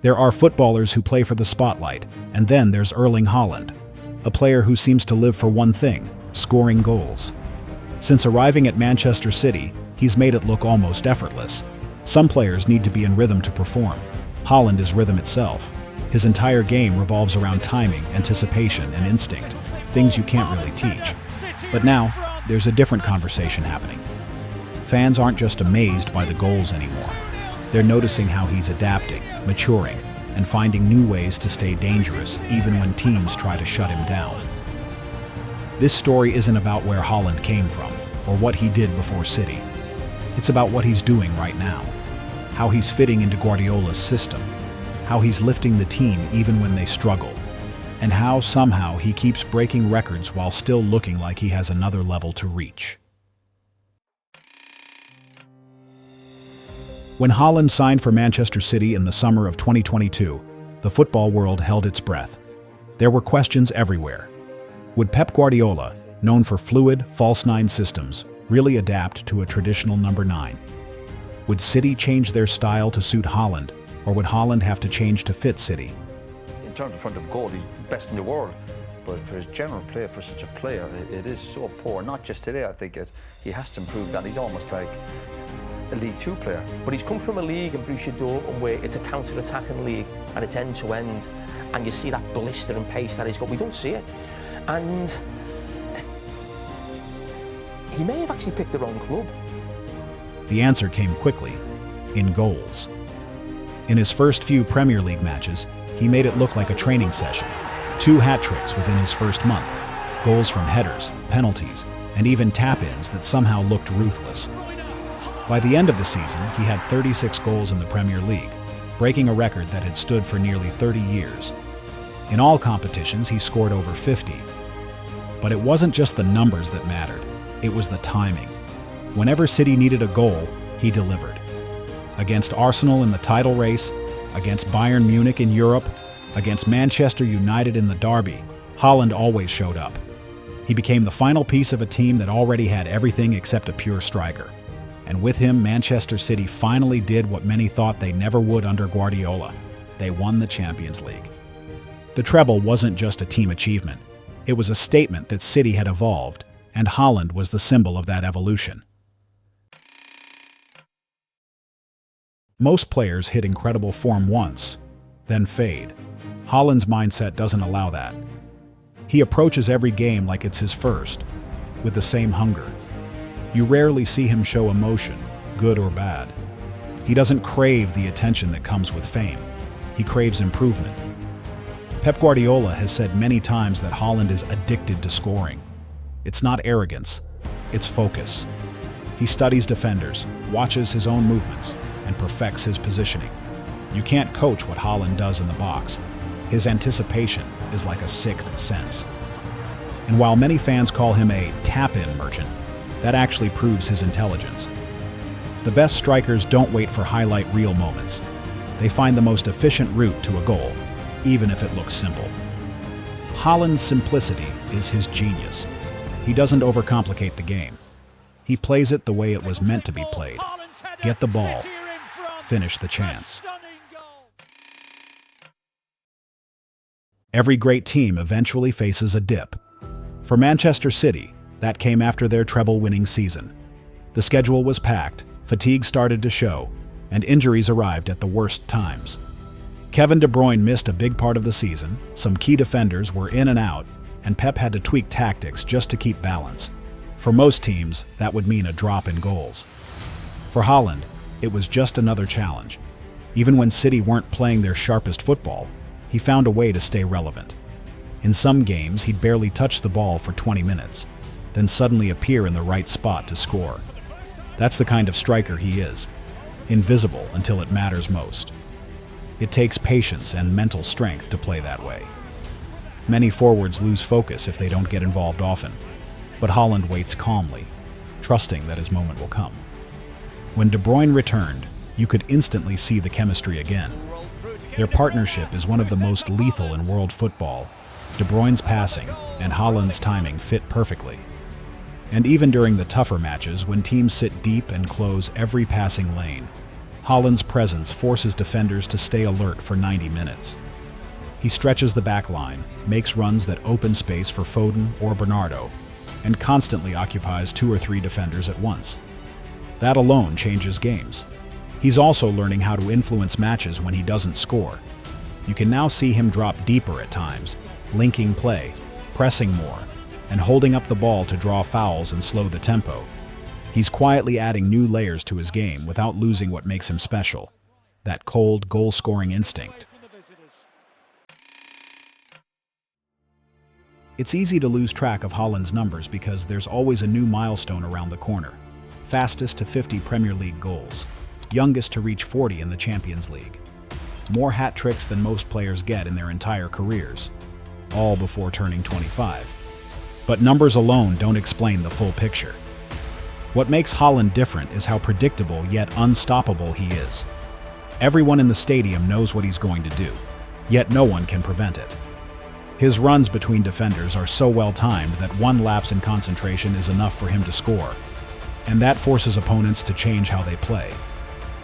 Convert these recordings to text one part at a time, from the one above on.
There are footballers who play for the spotlight, and then there's Erling Haaland, a player who seems to live for one thing: scoring goals. Since arriving at Manchester City, he's made it look almost effortless. Some players need to be in rhythm to perform. Haaland is rhythm itself. His entire game revolves around timing, anticipation, and instinct, things you can't really teach. But now, there's a different conversation happening. Fans aren't just amazed by the goals anymore. They're noticing how he's adapting, maturing, and finding new ways to stay dangerous even when teams try to shut him down. This story isn't about where Haaland came from or what he did before City. It's about what he's doing right now, how he's fitting into Guardiola's system, how he's lifting the team even when they struggle, and how somehow he keeps breaking records while still looking like he has another level to reach. When Haaland signed for Manchester City in the summer of 2022, the football world held its breath. There were questions everywhere. Would Pep Guardiola, known for fluid, false nine systems, really adapt to a traditional number 9? Would City change their style to suit Haaland, or would Haaland have to change to fit City? In terms of front of goal, he's best in the world. But for his general play, for such a player, it is so poor. Not just today, I think he has to improve that. He's almost like a League Two player. But he's come from a league in Borussia Dortmund where it's a counter-attacking league and it's end-to-end, and you see that blistering pace that he's got. We don't see it. And he may have actually picked the wrong club. The answer came quickly, in goals. In his first few Premier League matches, he made it look like a training session. 2 hat-tricks within his first month, goals from headers, penalties, and even tap-ins that somehow looked ruthless. By the end of the season, he had 36 goals in the Premier League, breaking a record that had stood for nearly 30 years. In all competitions, he scored over 50. But it wasn't just the numbers that mattered, it was the timing. Whenever City needed a goal, he delivered. Against Arsenal in the title race, against Bayern Munich in Europe, against Manchester United in the derby, Haaland always showed up. He became the final piece of a team that already had everything except a pure striker. And with him, Manchester City finally did what many thought they never would under Guardiola. They won the Champions League. The treble wasn't just a team achievement. It was a statement that City had evolved, and Haaland was the symbol of that evolution. Most players hit incredible form once, then fade. Haaland's mindset doesn't allow that. He approaches every game like it's his first, with the same hunger. You rarely see him show emotion, good or bad. He doesn't crave the attention that comes with fame. He craves improvement. Pep Guardiola has said many times that Haaland is addicted to scoring. It's not arrogance, it's focus. He studies defenders, watches his own movements, and perfects his positioning. You can't coach what Haaland does in the box. His anticipation is like a sixth sense. And while many fans call him a tap-in merchant, that actually proves his intelligence. The best strikers don't wait for highlight reel moments. They find the most efficient route to a goal, even if it looks simple. Haaland's simplicity is his genius. He doesn't overcomplicate the game. He plays it the way it was meant to be played. Get the ball, finish the chance. Every great team eventually faces a dip. For Manchester City, that came after their treble-winning season. The schedule was packed, fatigue started to show, and injuries arrived at the worst times. Kevin De Bruyne missed a big part of the season, some key defenders were in and out, and Pep had to tweak tactics just to keep balance. For most teams, that would mean a drop in goals. For Haaland, it was just another challenge. Even when City weren't playing their sharpest football, he found a way to stay relevant. In some games, he'd barely touch the ball for 20 minutes, then suddenly appear in the right spot to score. That's the kind of striker he is, invisible until it matters most. It takes patience and mental strength to play that way. Many forwards lose focus if they don't get involved often, but Haaland waits calmly, trusting that his moment will come. When De Bruyne returned, you could instantly see the chemistry again. Their partnership is one of the most lethal in world football. De Bruyne's passing and Haaland's timing fit perfectly. And even during the tougher matches, when teams sit deep and close every passing lane, Haaland's presence forces defenders to stay alert for 90 minutes. He stretches the back line, makes runs that open space for Foden or Bernardo, and constantly occupies 2 or 3 defenders at once. That alone changes games. He's also learning how to influence matches when he doesn't score. You can now see him drop deeper at times, linking play, pressing more, and holding up the ball to draw fouls and slow the tempo. He's quietly adding new layers to his game without losing what makes him special, that cold, goal-scoring instinct. It's easy to lose track of Haaland's numbers because there's always a new milestone around the corner. Fastest to 50 Premier League goals, youngest to reach 40 in the Champions League. More hat tricks than most players get in their entire careers, all before turning 25. But numbers alone don't explain the full picture. What makes Haaland different is how predictable yet unstoppable he is. Everyone in the stadium knows what he's going to do, yet no one can prevent it. His runs between defenders are so well timed that one lapse in concentration is enough for him to score, and that forces opponents to change how they play.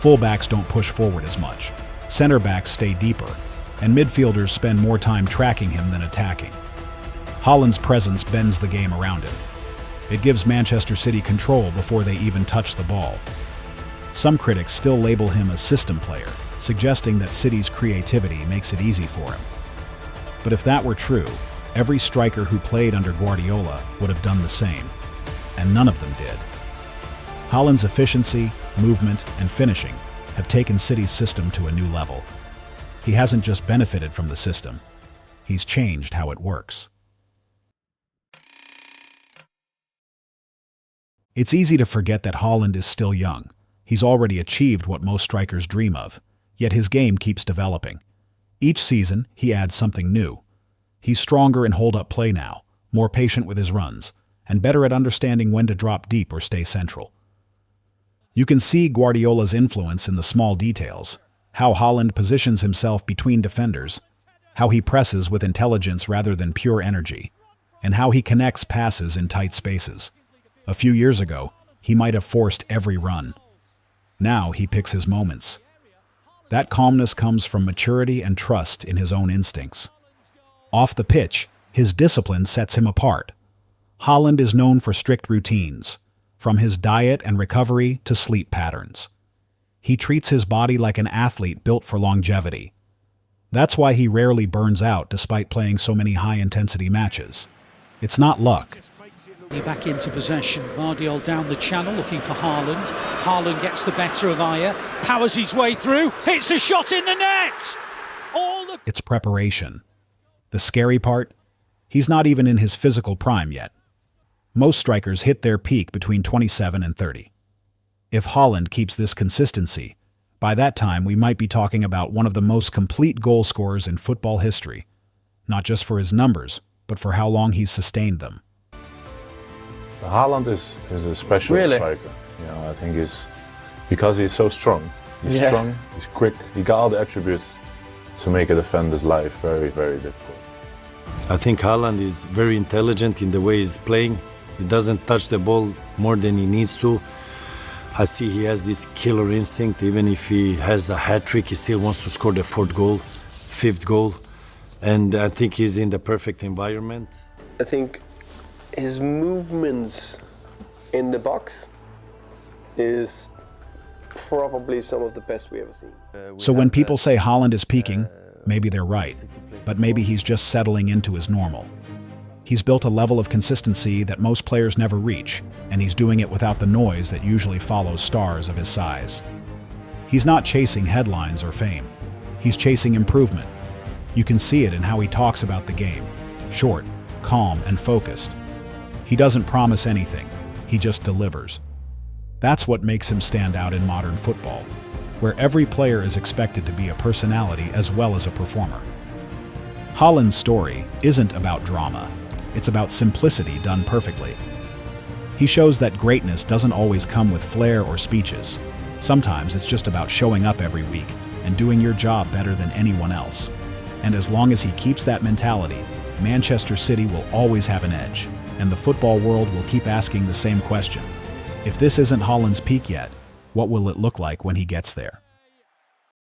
Fullbacks don't push forward as much, center backs stay deeper, and midfielders spend more time tracking him than attacking. Haaland's presence bends the game around him. It gives Manchester City control before they even touch the ball. Some critics still label him a system player, suggesting that City's creativity makes it easy for him. But if that were true, every striker who played under Guardiola would have done the same, and none of them did. Haaland's efficiency, movement, and finishing have taken City's system to a new level. He hasn't just benefited from the system, he's changed how it works. It's easy to forget that Haaland is still young. He's already achieved what most strikers dream of, yet his game keeps developing. Each season, he adds something new. He's stronger in hold-up play now, more patient with his runs, and better at understanding when to drop deep or stay central. You can see Guardiola's influence in the small details, how Haaland positions himself between defenders, how he presses with intelligence rather than pure energy, and how he connects passes in tight spaces. A few years ago, he might have forced every run. Now he picks his moments. That calmness comes from maturity and trust in his own instincts. Off the pitch, his discipline sets him apart. Haaland is known for strict routines, from his diet and recovery to sleep patterns. He treats his body like an athlete built for longevity. That's why he rarely burns out despite playing so many high-intensity matches. It's not luck. Back into possession. Guardiola down the channel looking for Haaland. Haaland gets the better of Ayer, powers his way through, hits a shot in the net! It's preparation. The scary part? He's not even in his physical prime yet. Most strikers hit their peak between 27 and 30. If Haaland keeps this consistency, by that time we might be talking about one of the most complete goal scorers in football history, not just for his numbers, but for how long he's sustained them. Haaland is a special striker. You know, I think it's because he's so strong. He's strong, he's quick, he got all the attributes to make a defender's life very, very difficult. I think Haaland is very intelligent in the way he's playing. He doesn't touch the ball more than he needs to. I see he has this killer instinct. Even if he has a hat-trick, he still wants to score the 4th goal, 5th goal. And I think he's in the perfect environment. I think his movements in the box is probably some of the best we ever seen. So when people say Haaland is peaking, maybe they're right, but maybe he's just settling into his normal. He's built a level of consistency that most players never reach, and he's doing it without the noise that usually follows stars of his size. He's not chasing headlines or fame. He's chasing improvement. You can see it in how he talks about the game. Short, calm, and focused. He doesn't promise anything. He just delivers. That's what makes him stand out in modern football, where every player is expected to be a personality as well as a performer. Haaland's story isn't about drama. It's about simplicity done perfectly. He shows that greatness doesn't always come with flair or speeches. Sometimes it's just about showing up every week and doing your job better than anyone else. And as long as he keeps that mentality, Manchester City will always have an edge, and the football world will keep asking the same question. If this isn't Haaland's peak yet, what will it look like when he gets there?